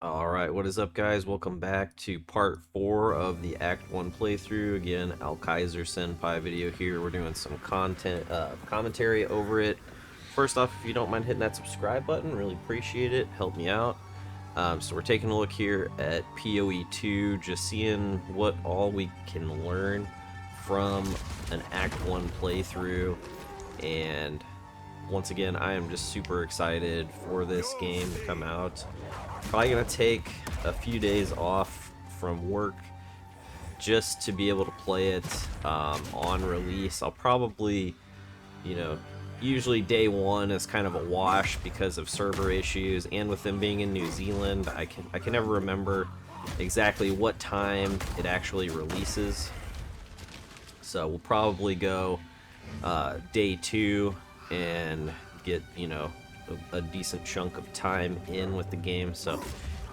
Alright, what is up guys? Welcome back to part 4 of the Act 1 playthrough. Again, Al Kaiser Senpai video here. We're doing some commentary over it. First off, if you don't mind hitting that subscribe button, really appreciate it. Help me out. So we're taking a look here at PoE 2, just seeing what all we can learn from an Act 1 playthrough. And once again, I am just super excited for this game to come out. Probably gonna take a few days off from work just to be able to play it on release. I'll probably, usually day one is kind of a wash because of server issues, and with them being in New Zealand, I can never remember exactly what time it actually releases. So we'll probably go day 2 and get a decent chunk of time in with the game. So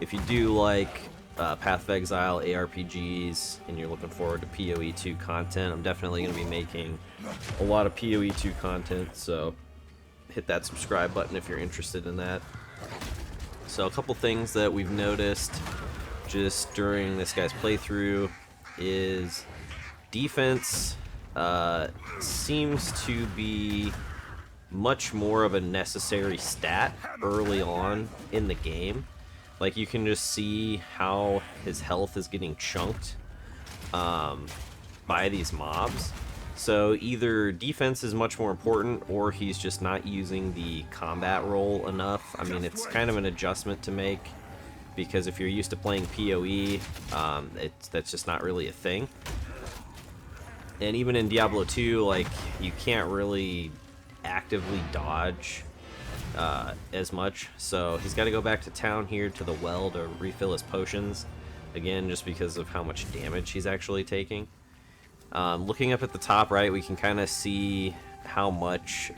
if you do like Path of Exile, ARPGs, and you're looking forward to PoE 2 content, I'm definitely going to be making a lot of PoE 2 content, so hit that subscribe button if you're interested in that. So a couple things that we've noticed just during this guy's playthrough is defense seems to be much more of a necessary stat early on in the game. Like, you can just see how his health is getting chunked by these mobs. So either defense is much more important, or he's just not using the combat role enough. I mean, it's kind of an adjustment to make, because if you're used to playing PoE, that's just not really a thing. And even in Diablo 2, like, you can't really actively dodge as much, so he's got to go back to town here to the well to refill his potions, again just because of how much damage he's actually taking. Looking up at the top right, we can kind of see how much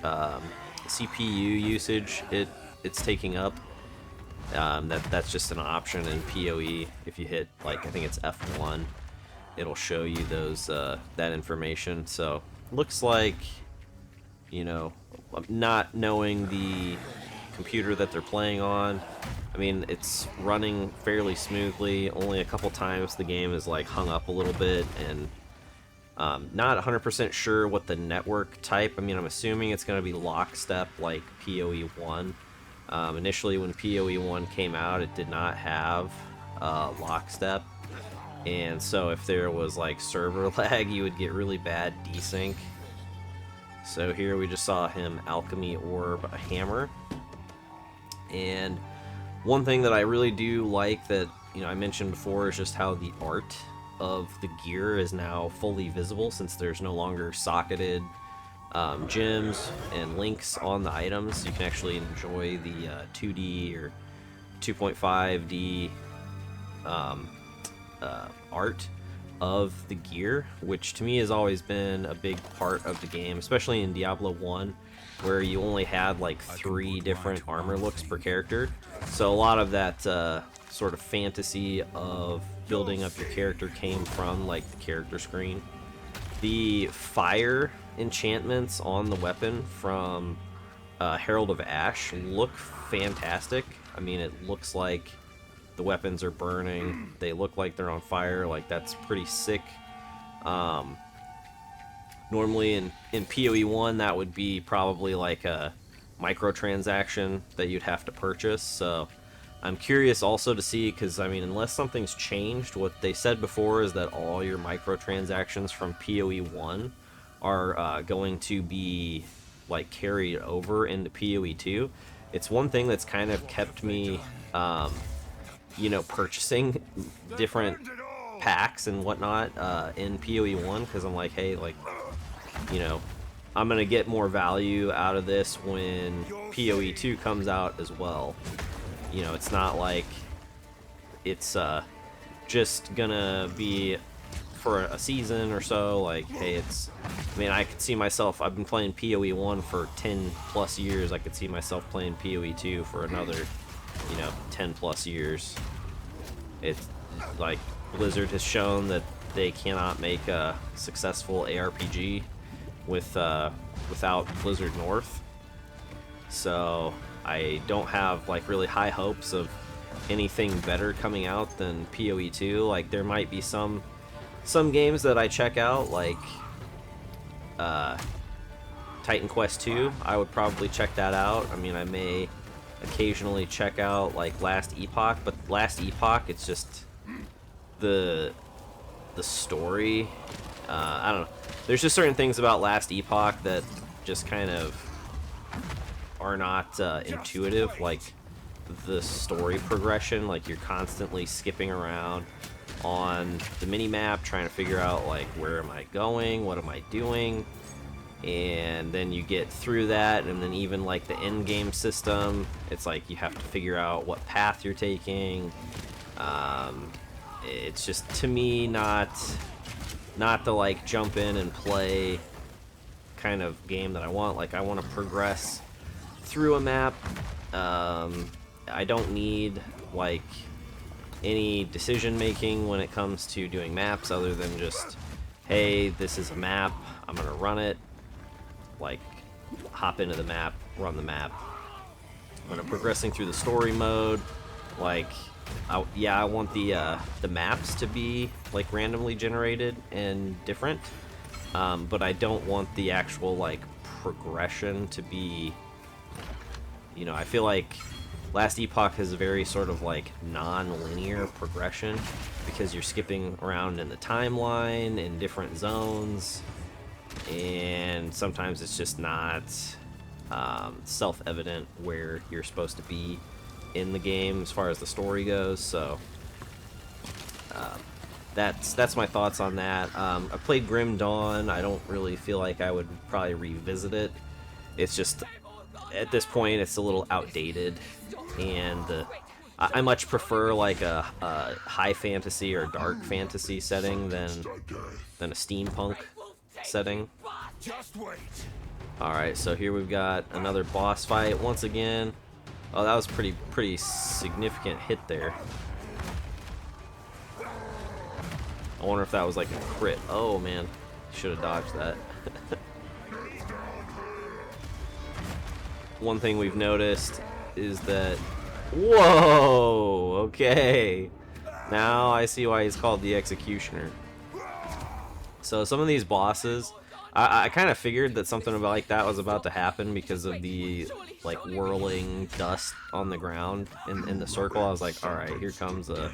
CPU usage it's taking up. That's just an option in PoE. If you hit, like, I think it's F1, it'll show you those that information. So looks like, not knowing the computer that they're playing on, I mean, it's running fairly smoothly. Only a couple times the game is like hung up a little bit, and not 100% sure what the network type. I mean, I'm assuming it's going to be lockstep like PoE 1. Initially when PoE 1 came out, it did not have lockstep, and so if there was like server lag, you would get really bad desync. So here we just saw him alchemy orb a hammer. And one thing that I really do like that, I mentioned before, is just how the art of the gear is now fully visible, since there's no longer socketed gems and links on the items. You can actually enjoy the 2D or 2.5D art of the gear, which to me has always been a big part of the game, especially in Diablo 1, where you only had like 3 different armor looks per character. So a lot of that sort of fantasy of building up your character came from like the character screen. The fire enchantments on the weapon from Herald of Ash look fantastic. I mean, it looks like the weapons are burning, they look like they're on fire. Like, that's pretty sick. Normally in PoE 1, that would be probably like a microtransaction that you'd have to purchase. So I'm curious also to see, because I mean, unless something's changed, what they said before is that all your microtransactions from PoE 1 are going to be like carried over into PoE 2. It's one thing that's kind of kept me purchasing different packs and whatnot in PoE 1, because I'm like, hey, like, I'm gonna get more value out of this when PoE 2 comes out as well. It's not like it's just gonna be for a season or so. Like, hey, I mean, I could see myself, I've been playing PoE 1 for 10 plus years, I could see myself playing PoE 2 for another 10 plus years. It's like Blizzard has shown that they cannot make a successful ARPG without Blizzard North. So I don't have like really high hopes of anything better coming out than PoE 2. Like, there might be some games that I check out, like Titan Quest 2. I would probably check that out. I mean, I may occasionally check out like Last Epoch, but Last Epoch, it's just the story. I don't know. There's just certain things about Last Epoch that just kind of are not intuitive. Like the story progression, like you're constantly skipping around on the mini-map trying to figure out like where am I going, what am I doing, and then you get through that, and then even like the end game system, it's like you have to figure out what path you're taking. It's just, to me, not the like jump in and play kind of game that I want. Like, I want to progress through a map. I don't need like any decision making when it comes to doing maps, other than just, hey, this is a map, I'm gonna run it. Like, hop into the map, run the map. When I'm progressing through the story mode, like, I want the maps to be like randomly generated and different, but I don't want the actual like progression to be, you know, I feel like Last Epoch has a very sort of like non-linear progression because you're skipping around in the timeline in different zones, and sometimes it's just not self-evident where you're supposed to be in the game as far as the story goes. So that's my thoughts on that. I played Grim Dawn. I don't really feel like I would probably revisit it. It's just, at this point, it's a little outdated, and I much prefer like a high fantasy or dark fantasy setting than a steampunk setting. Alright, so here we've got another boss fight once again. Oh, that was pretty significant hit there. I wonder if that was like a crit. Oh man, should have dodged that. One thing we've noticed is that, whoa, okay, now I see why he's called the Executioner. So some of these bosses, I kind of figured that something about like that was about to happen because of the like whirling dust on the ground in the circle. I was like, all right, here comes a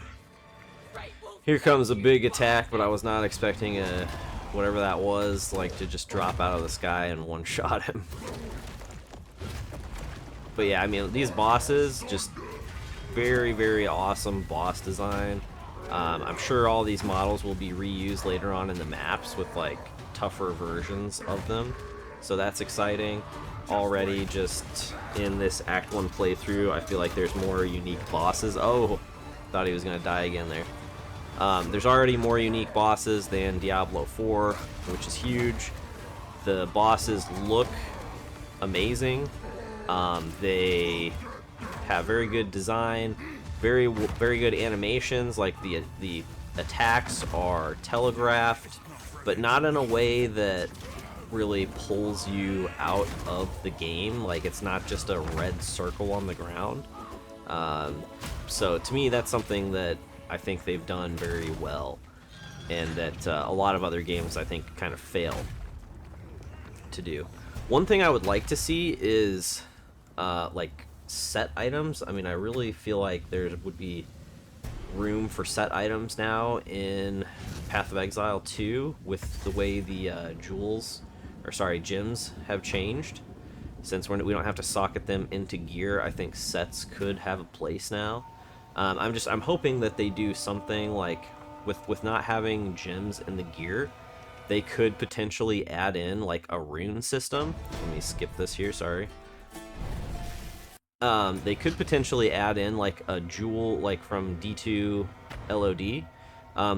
big attack, but I was not expecting whatever that was, like, to just drop out of the sky and one-shot him. But yeah, I mean, these bosses, just very, very awesome boss design. I'm sure all these models will be reused later on in the maps with like tougher versions of them, so that's exciting. Already, just in this Act 1 playthrough, I feel like there's more unique bosses. Oh, thought he was gonna die again there. There's already more unique bosses than Diablo 4, which is huge. The bosses look amazing. They have very good design, very good animations. Like the attacks are telegraphed, but not in a way that really pulls you out of the game. Like, it's not just a red circle on the ground. So to me, that's something that I think they've done very well, and that a lot of other games I think kind of fail to do. One thing I would like to see is like set items. I mean, I really feel like there would be room for set items now in Path of Exile 2 with the way the gems have changed. Since we don't have to socket them into gear, I think sets could have a place now. I'm hoping that they do something like with not having gems in the gear, they could potentially add in like a rune system. Let me skip this here, sorry. They could potentially add in like a jewel, like from D2 LOD.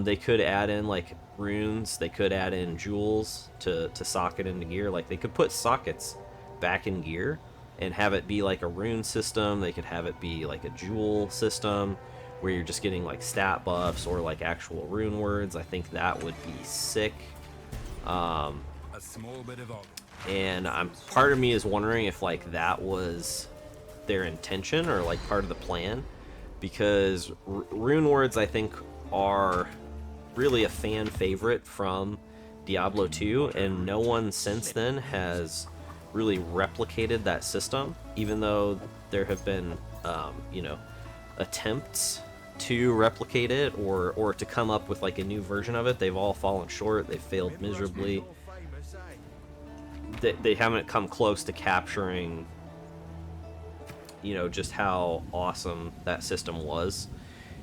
They could add in like runes, they could add in jewels to socket into gear. Like, they could put sockets back in gear and have it be like a rune system. They could have it be like a jewel system where you're just getting like stat buffs or like actual rune words. I think that would be sick. And part of me is wondering if like that was their intention or like part of the plan, because rune words, I think, are really a fan favorite from Diablo 2, and no one since then has really replicated that system, even though there have been, you know, attempts to replicate it or to come up with like a new version of it. They've all fallen short. They've failed miserably. They haven't come close to capturing, you know, just how awesome that system was.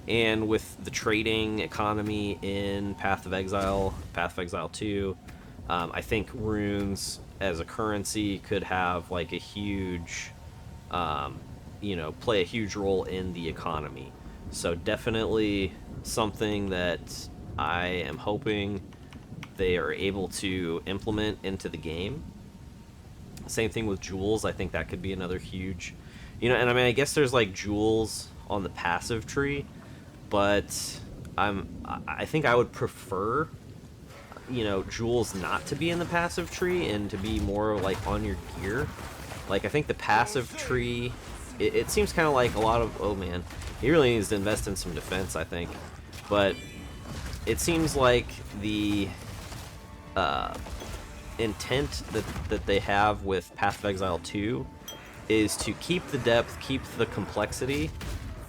And with the trading economy in Path of Exile 2, I think runes as a currency could have like a huge, you know, play a huge role in the economy. So definitely something that I am hoping they are able to implement into the game. Same thing with jewels. I think that could be another huge, you know, and I mean, I guess there's like jewels on the passive tree, but I think I would prefer, you know, jewels not to be in the passive tree and to be more like on your gear. Like, I think the passive tree, it seems kind of like a lot of, oh man, he really needs to invest in some defense, I think. But it seems like the intent that they have with Path of Exile 2 is to keep the depth, keep the complexity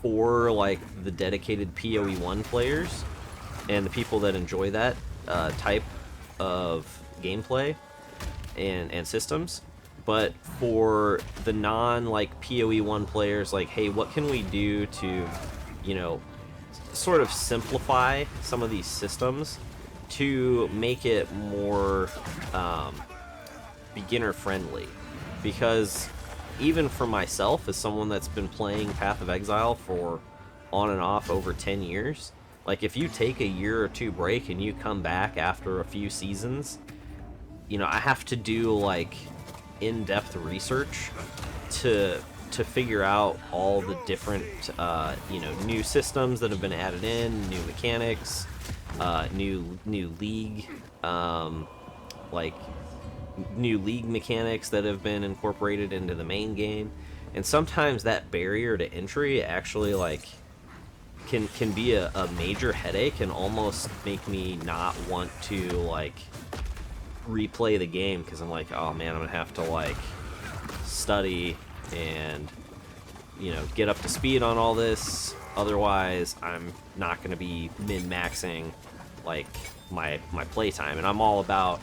for like the dedicated PoE1 players and the people that enjoy that type of gameplay and systems. But for the non like PoE1 players, like, hey, what can we do to, you know, sort of simplify some of these systems to make it more beginner friendly? Because even for myself, as someone that's been playing Path of Exile for on and off over 10 years, like, if you take a year or two break and you come back after a few seasons, you know, I have to do like in-depth research to figure out all the different you know, new systems that have been added in, new mechanics, new league, like new league mechanics that have been incorporated into the main game. And sometimes that barrier to entry actually like can be a major headache and almost make me not want to like replay the game, because I'm like, oh man, I'm gonna have to like study and, you know, get up to speed on all this, otherwise I'm not gonna be min-maxing like my playtime. And I'm all about,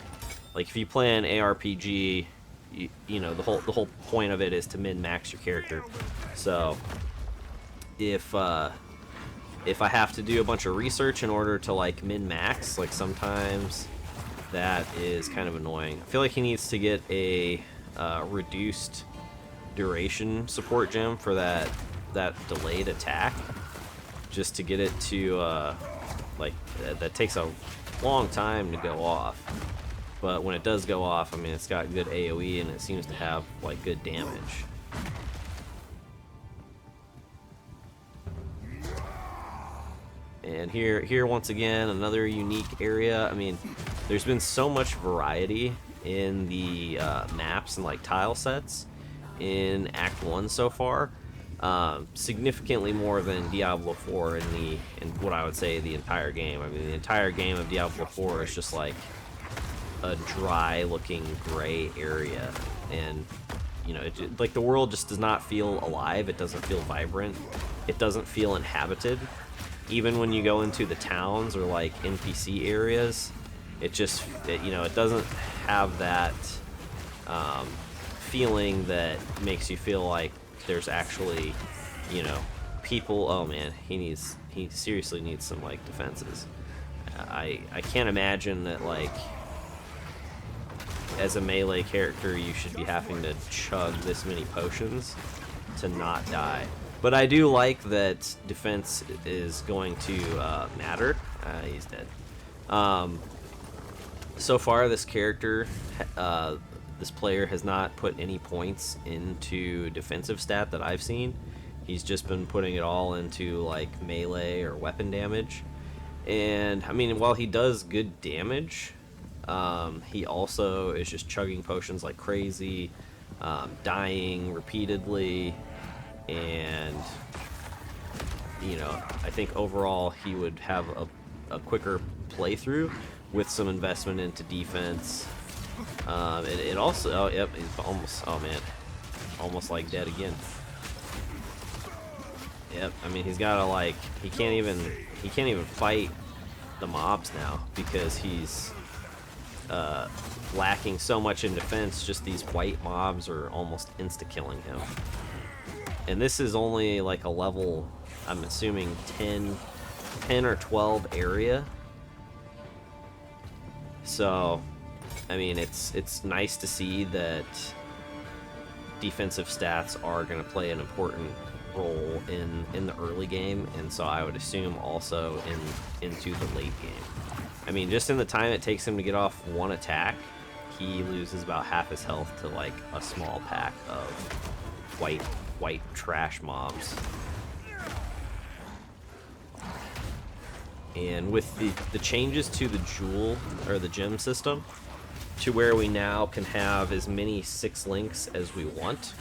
like, if you play an ARPG, you know, the whole point of it is to min-max your character. So if I have to do a bunch of research in order to like min-max, like, sometimes that is kind of annoying. I feel like he needs to get a reduced duration support gem for that delayed attack, just to get it to like, that takes a long time to go off. But when it does go off, I mean, it's got good AoE and it seems to have like good damage. And here once again, another unique area. I mean, there's been so much variety in the maps and like tile sets in Act 1 so far. Significantly more than Diablo 4 in what I would say the entire game. I mean, the entire game of Diablo 4 is just like a dry looking gray area, and, you know, like, the world just does not feel alive. It doesn't feel vibrant. It doesn't feel inhabited. Even when you go into the towns or like NPC areas, it you know, it doesn't have that feeling that makes you feel like there's actually, you know, people. Oh man, he seriously needs some like defenses. I can't imagine that, like, as a melee character you should be having to chug this many potions to not die. But I do like that defense is going to matter. He's dead. So far, this character, this player has not put any points into defensive stat that I've seen. He's just been putting it all into like melee or weapon damage. And I mean, while he does good damage, he also is just chugging potions like crazy, dying repeatedly, and you know, I think overall he would have a quicker playthrough with some investment into defense. It also, oh yep, he's almost, oh man, almost like dead again. Yep, I mean he's gotta like, he can't even fight the mobs now because he's lacking so much in defense. Just these white mobs are almost insta-killing him. And this is only like a level, I'm assuming 10 or 12 area. So, I mean, it's nice to see that defensive stats are going to play an important role in the early game, and so I would assume also into the late game. I mean, just in the time it takes him to get off one attack, he loses about half his health to like a small pack of white trash mobs. And with the changes to the jewel or the gem system, to where we now can have as many 6 links as we want,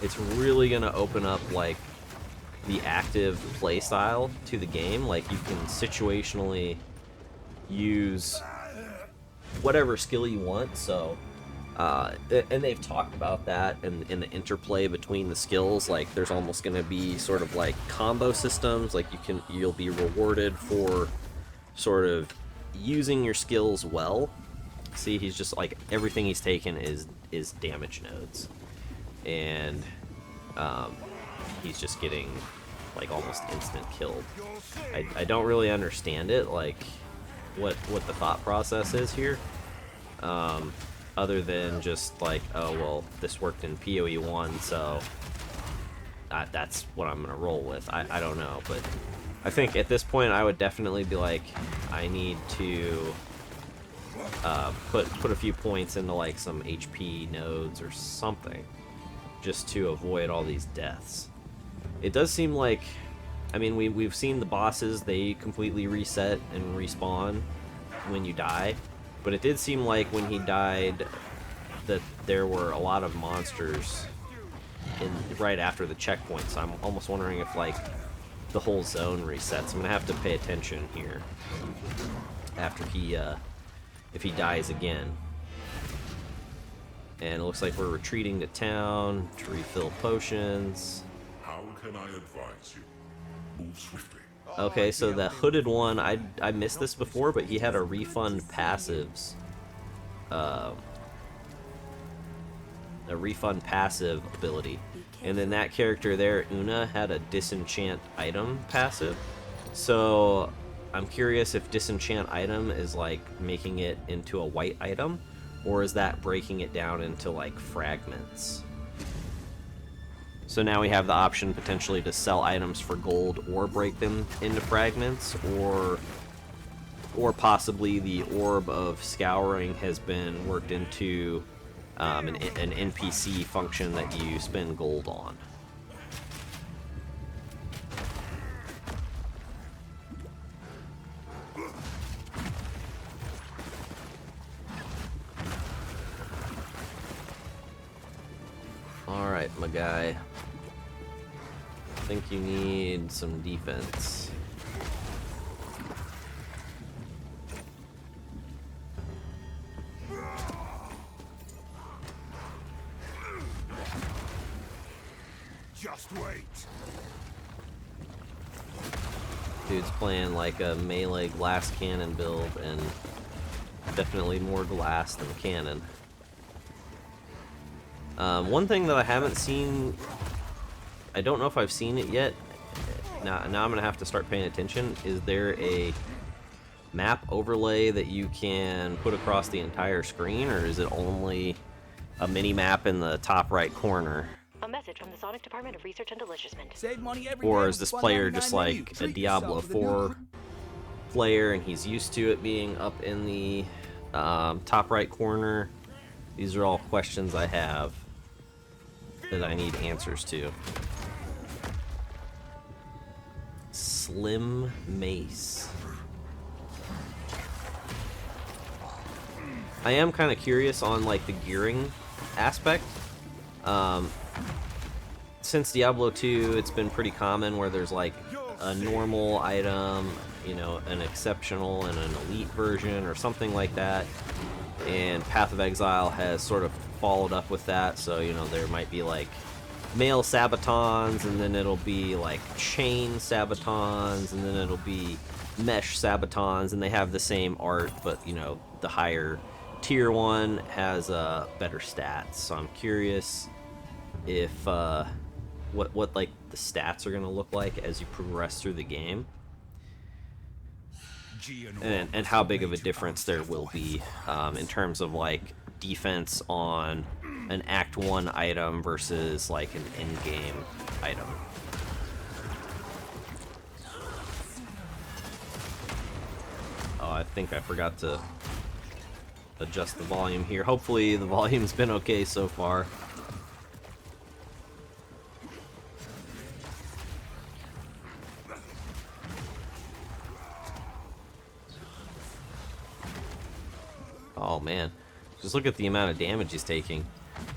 it's really gonna open up like the active play style to the game. Like you can situationally use whatever skill you want. So and they've talked about that in the interplay between the skills. Like there's almost going to be sort of like combo systems. Like you'll be rewarded for sort of using your skills well. See, he's just like, everything he's taken is damage nodes, and he's just getting like almost instant killed. I don't really understand it, like what the thought process is here. Other than just like, oh well, this worked in PoE 1, so that's what I'm gonna roll with. I don't know, but I think at this point I would definitely be like, I need to put a few points into like some HP nodes or something, just to avoid all these deaths. It does seem like, I mean, we've seen the bosses, they completely reset and respawn when you die. But it did seem like when he died that there were a lot of monsters right after the checkpoint, so I'm almost wondering if like the whole zone resets. I'm gonna have to pay attention here after he if he dies again. And it looks like we're retreating to town to refill potions. How can I advise you? Move swiftly. Okay, so the hooded one, I missed this before, but he had a refund passives. A refund passive ability. And then that character there, Una, had a disenchant item passive. So I'm curious if disenchant item is like making it into a white item, or is that breaking it down into like fragments? So now we have the option potentially to sell items for gold or break them into fragments, or possibly the orb of scouring has been worked into an NPC function that you spend gold on. Alright, my guy. I think you need some defense. Just wait. Dude's playing like a melee glass cannon build, and definitely more glass than cannon. One thing that I haven't seen, I don't know if I've seen it yet, now I'm gonna have to start paying attention. Is there a map overlay that you can put across the entire screen, or is it only a mini map in the top right corner? A message from the Sonic Department of Research and Deliciousment. Save money every Or day is this with player $1.99 just menu. like a Treat Diablo yourself with a new 4 player and he's used to it being up in the top right corner? These are all questions I have that I need answers to. Slim Mace. I am kind of curious on like the gearing aspect. since Diablo 2, it's been pretty common where there's like a normal item, you know, an exceptional and an elite version or something like that. And Path of Exile has sort of followed up with that, so, you know, there might be like male Sabatons, and then it'll be like chain Sabatons, and then it'll be mesh Sabatons, and they have the same art, but, you know, the higher tier one has better stats. So I'm curious if what like the stats are gonna look like as you progress through the game, and how big of a difference there will be in terms of like defense on an Act 1 item versus like an in-game item. Oh, I think I forgot to adjust the volume here. Hopefully the volume's been okay so far. Oh man, just look at the amount of damage he's taking.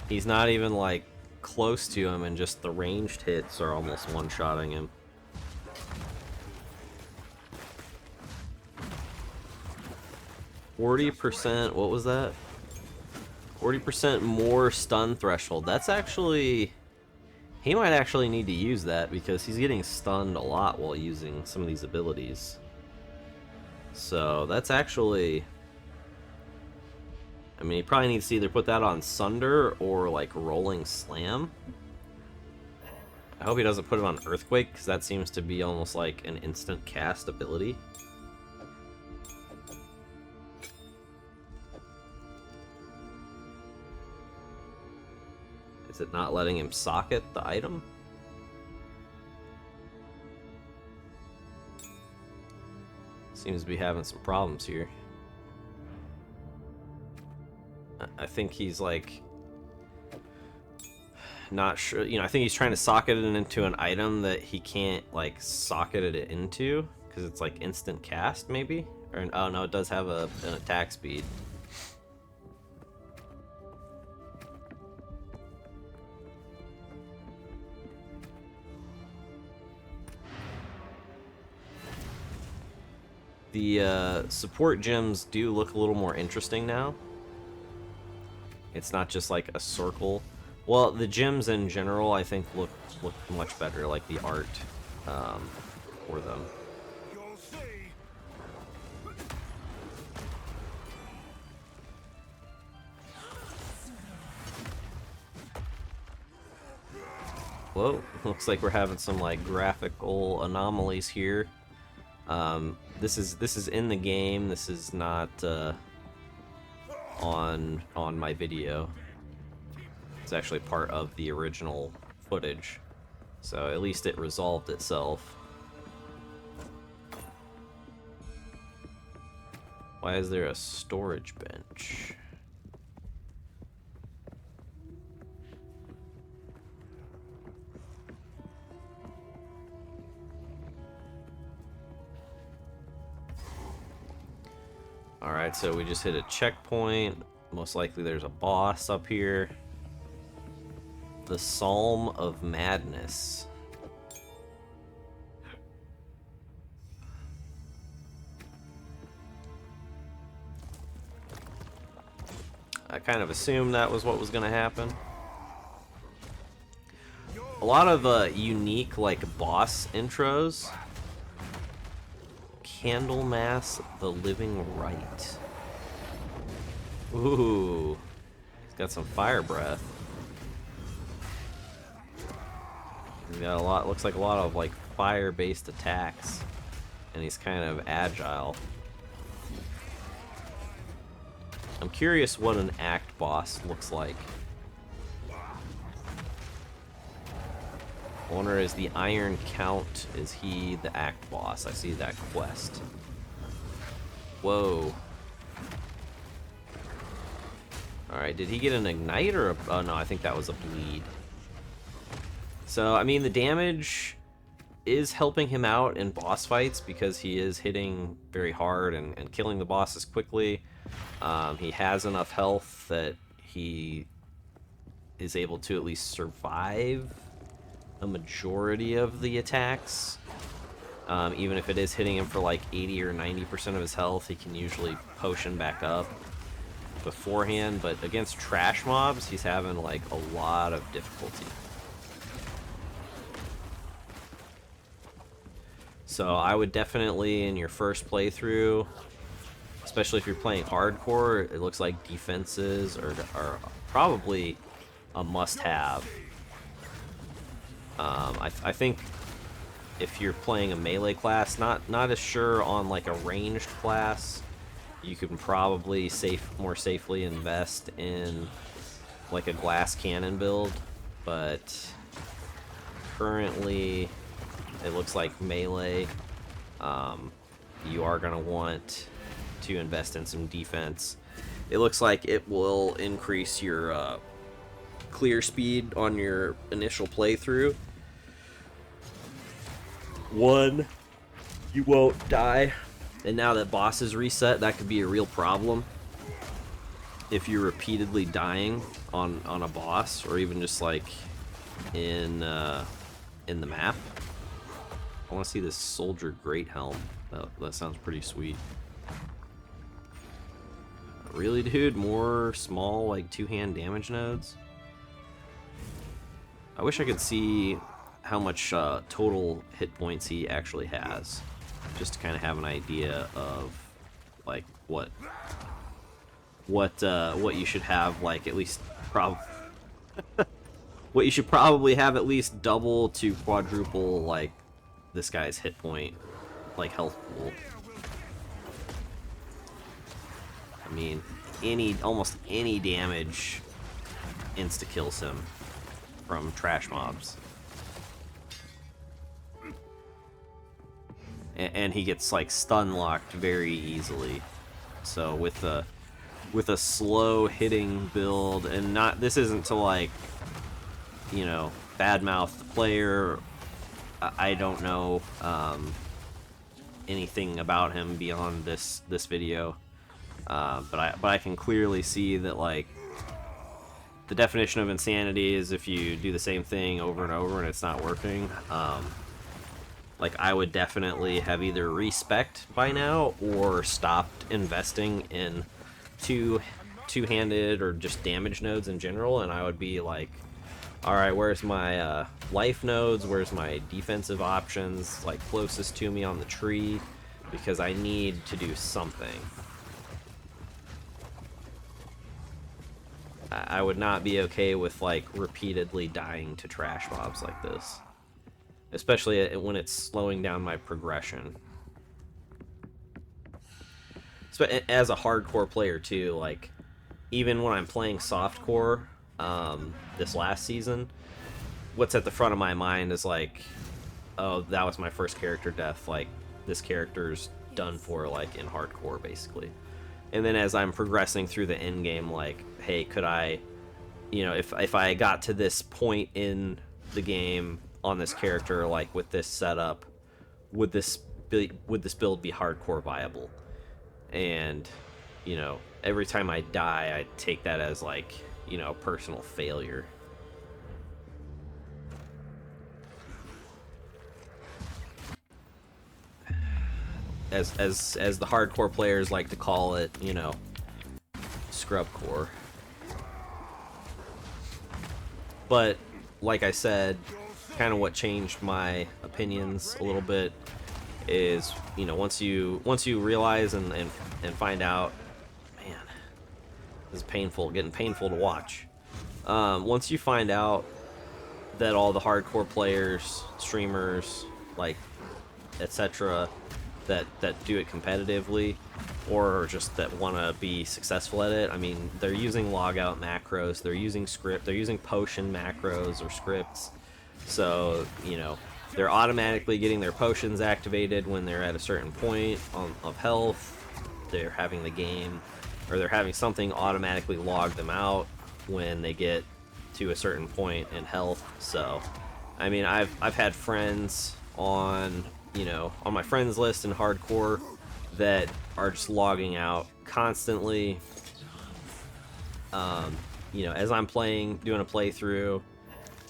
He's not even like close to him, and just the ranged hits are almost one-shotting him. %, what was that? 40% more stun threshold. That's actually... He might actually need to use that, because he's getting stunned a lot while using some of these abilities. So that's actually... I mean, he probably needs to either put that on Sunder or like Rolling Slam. I hope he doesn't put it on Earthquake, because that seems to be almost like an instant cast ability. Is it not letting him socket the item? Seems to be having some problems here. I think he's like not sure, you know, I think he's trying to socket it into an item that he can't like socket it into, because it's like instant cast maybe, or oh no, it does have an attack speed. The support gems do look a little more interesting now. It's not just like a circle. Well, the gems in general, I think, look much better, like the art for them. Whoa, looks like we're having some like graphical anomalies here. This is in the game. This is not on my video. It's actually part of the original footage, so at least it resolved itself. Why is there a storage bench? Alright, so we just hit a checkpoint. Most likely there's a boss up here. The Psalm of Madness. I kind of assumed that was what was going to happen. A lot of unique, like, boss intros. Candlemas the Living Right. Ooh. He's got some fire breath. He's got a lot, looks like a lot of like fire-based attacks, and he's kind of agile. I'm curious what an act boss looks like. I wonder, is the Iron Count, is he the act boss? I see that quest. Whoa. Alright, did he get an ignite or a... Oh no, I think that was a bleed. So, I mean, the damage is helping him out in boss fights because he is hitting very hard and killing the bosses quickly. He has enough health that he is able to at least survive a majority of the attacks. Even if it is hitting him for like 80 or 90% of his health, he can usually potion back up beforehand. But against trash mobs, he's having like a lot of difficulty. So I would definitely, in your first playthrough, especially if you're playing hardcore, it looks like defenses are probably a must-have. I think if you're playing a melee class, not as sure on like a ranged class, you can probably more safely invest in like a glass cannon build, but currently it looks like melee, you are going to want to invest in some defense. It looks like it will increase your clear speed on your initial playthrough. One, you won't die, and now that bosses reset, that could be a real problem if you're repeatedly dying on a boss, or even just like in the map. I want to see this soldier great helm. That sounds pretty sweet. Really, dude? More small, like, two-hand damage nodes? I wish I could see how much total hit points he actually has, just to kind of have an idea of, like, what you should have, like, at least what you should probably have at least double to quadruple, like, this guy's hit point, like, health pool. I mean, almost any damage insta-kills him from trash mobs. And he gets, like, stun-locked very easily. So with a slow hitting build, and this isn't to, like, you know, badmouth the player. I don't know anything about him beyond this video. But I can clearly see that, like, the definition of insanity is if you do the same thing over and over and it's not working. Like, I would definitely have either respect by now or stopped investing in two-handed or just damage nodes in general, and I would be like, alright, where's my life nodes, where's my defensive options, like, closest to me on the tree, because I need to do something. I would not be okay with, like, repeatedly dying to trash mobs like this. Especially when it's slowing down my progression. So, as a hardcore player, too, like, even when I'm playing softcore, this last season, what's at the front of my mind is, like, oh, that was my first character death, like, this character's done for, like, in hardcore, basically. And then as I'm progressing through the end game, like, hey, could I, you know, if I got to this point in the game on this character, like, with this setup, would this build be hardcore viable? And, you know, every time I die, I take that as, like, you know, personal failure. As the hardcore players like to call it, you know, scrubcore. But like I said, kind of what changed my opinions a little bit is, you know, once you realize and find out, man, this is painful, getting painful to watch. Once you find out that all the hardcore players, streamers, like, etc., that do it competitively, or just that want to be successful at it, I mean, they're using logout macros, they're using they're using potion macros or scripts, so, you know, they're automatically getting their potions activated when they're at a certain point of health. They're having the game, or they're having something automatically log them out when they get to a certain point in health. So, I mean, I've had friends on, you know, on my friends list in hardcore that are just logging out constantly. You know, as I'm doing a playthrough,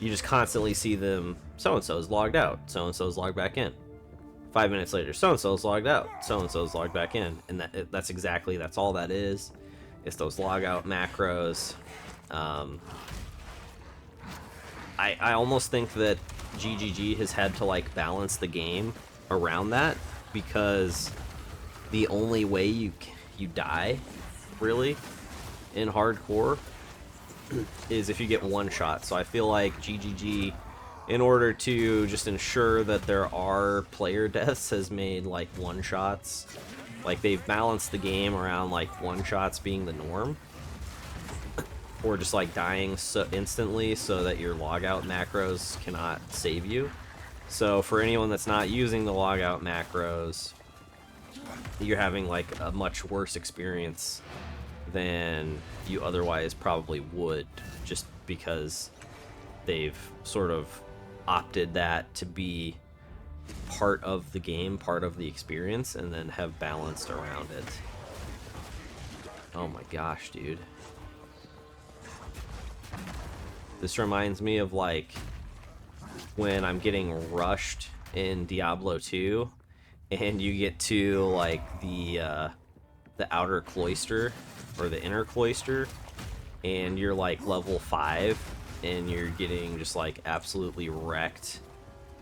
you just constantly see them so and so's logged out, so and so's logged back in. 5 minutes later, so and so's logged out, so and so's logged back in, and that's all that is. It's those logout macros. I almost think that GGG has had to like balance the game around that, because the only way you die really in hardcore is if you get one shot. So I feel like GGG, in order to just ensure that there are player deaths, has made like one shots. Like they've balanced the game around like one shots being the norm, or just like dying so instantly so that your logout macros cannot save you. So for anyone that's not using the logout macros, you're having like a much worse experience than you otherwise probably would, just because they've sort of opted that to be part of the game, part of the experience, and then have balanced around it. Oh my gosh, dude. This reminds me of like when I'm getting rushed in Diablo 2 and you get to like the outer cloister or the inner cloister, and you're like level 5 and you're getting just like absolutely wrecked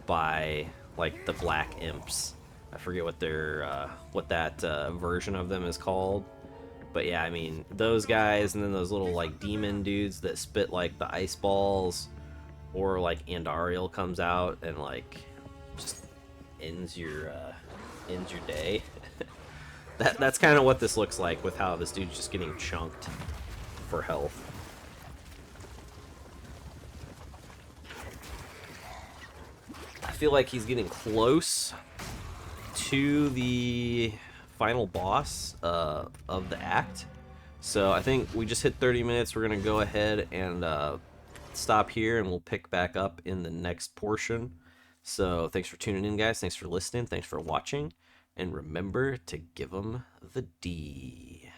by like the black imps. I forget what their what that version of them is called, but yeah, I mean those guys, and then those little like demon dudes that spit like the ice balls, or like Andariel comes out and like just ends your day. That's kind of what this looks like, with how this dude's just getting chunked for health. I feel like he's getting close to the final boss of the act. So I think we just hit 30 minutes. We're going to go ahead and stop here, and we'll pick back up in the next portion. So thanks for tuning in, guys. Thanks for listening. Thanks for watching. And remember to give them the D.